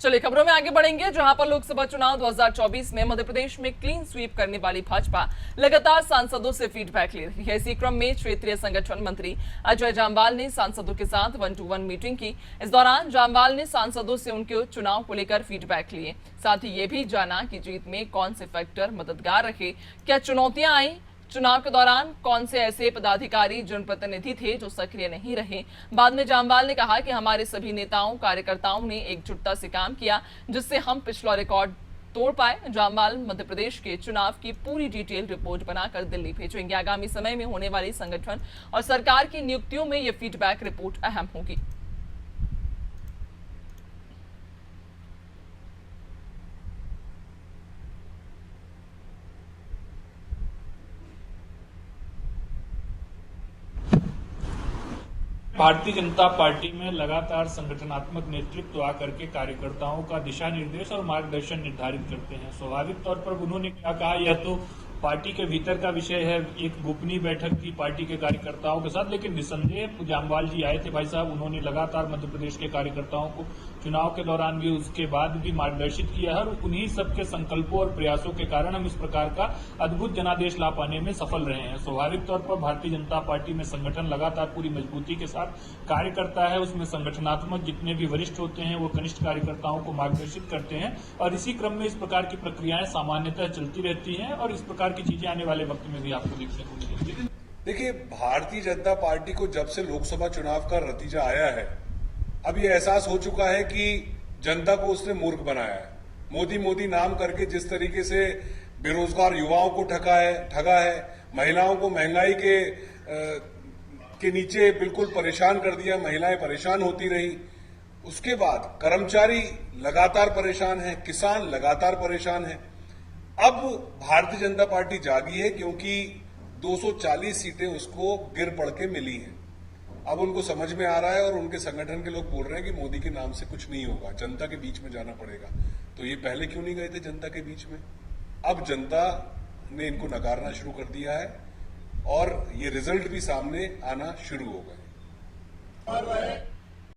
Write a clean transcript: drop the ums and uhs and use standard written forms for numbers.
चलिए खबरों में आगे बढ़ेंगे, जहां पर लोकसभा चुनाव 2024 में मध्य प्रदेश में क्लीन स्वीप करने वाली भाजपा लगातार सांसदों से फीडबैक ले रही है। इसी क्रम में क्षेत्रीय संगठन मंत्री अजय जामवाल ने सांसदों के साथ 1-to-1 मीटिंग की। इस दौरान जामवाल ने सांसदों से उनके चुनाव को लेकर फीडबैक लिए, साथ ही ये भी जाना कि जीत में कौन से फैक्टर मददगार रहे, क्या चुनौतियां आई, चुनाव के दौरान कौन से ऐसे पदाधिकारी जनप्रतिनिधि थे जो सक्रिय नहीं रहे। बाद में जामवाल ने कहा कि हमारे सभी नेताओं कार्यकर्ताओं ने एकजुटता से काम किया, जिससे हम पिछला रिकॉर्ड तोड़ पाए। जामवाल मध्य प्रदेश के चुनाव की पूरी डिटेल रिपोर्ट बनाकर दिल्ली भेजेंगे। आगामी समय में होने वाली संगठन और सरकार की नियुक्तियों में ये फीडबैक रिपोर्ट अहम होगी। भारतीय जनता पार्टी में लगातार संगठनात्मक नेतृत्व आकर के कार्यकर्ताओं का दिशा निर्देश और मार्गदर्शन निर्धारित करते हैं। स्वाभाविक तौर पर उन्होंने क्या कहा, यह तो पार्टी के भीतर का विषय है। एक गोपनीय बैठक थी पार्टी के कार्यकर्ताओं के साथ, लेकिन निसंदेह जामवाल जी आए थे भाई साहब। उन्होंने लगातार मध्य प्रदेश के कार्यकर्ताओं को चुनाव के दौरान भी, उसके बाद भी मार्गदर्शित किया है और उन्हीं सबके संकल्पों और प्रयासों के कारण हम इस प्रकार का अद्भुत जनादेश ला पाने में सफल रहे हैं। स्वाभाविक तौर पर भारतीय जनता पार्टी में संगठन लगातार पूरी मजबूती के साथ कार्य करता है। उसमें संगठनात्मक जितने भी वरिष्ठ होते हैं वो कनिष्ठ कार्यकर्ताओं को मार्गदर्शित करते हैं और इसी क्रम में इस प्रकार की प्रक्रियाएं सामान्यतः चलती रहती हैं और इस प्रकार की चीजें आने वाले वक्त में भी आपको देखने को मिलेंगी। देखिए, भारतीय जनता पार्टी को जब से लोकसभा चुनाव का नतीजा आया है, अब ये एहसास हो चुका है कि जनता को उसने मूर्ख बनाया है। मोदी मोदी नाम करके जिस तरीके से बेरोजगार युवाओं को ठगा है, महिलाओं को महंगाई के नीचे बिल्कुल परेशान कर दिया, महिलाएं परेशान होती रही। उसके बाद कर्मचारी लगातार परेशान है, किसान लगातार परेशान है। अब भारतीय जनता पार्टी जागी है क्योंकि 240 सीटें उसको गिर पड़ के मिली हैं। अब उनको समझ में आ रहा है और उनके संगठन के लोग बोल रहे हैं कि मोदी के नाम से कुछ नहीं होगा, जनता के बीच में जाना पड़ेगा। तो ये पहले क्यों नहीं गए थे जनता के बीच में? अब जनता ने इनको नकारना शुरू कर दिया है और ये रिजल्ट भी सामने आना शुरू हो गए।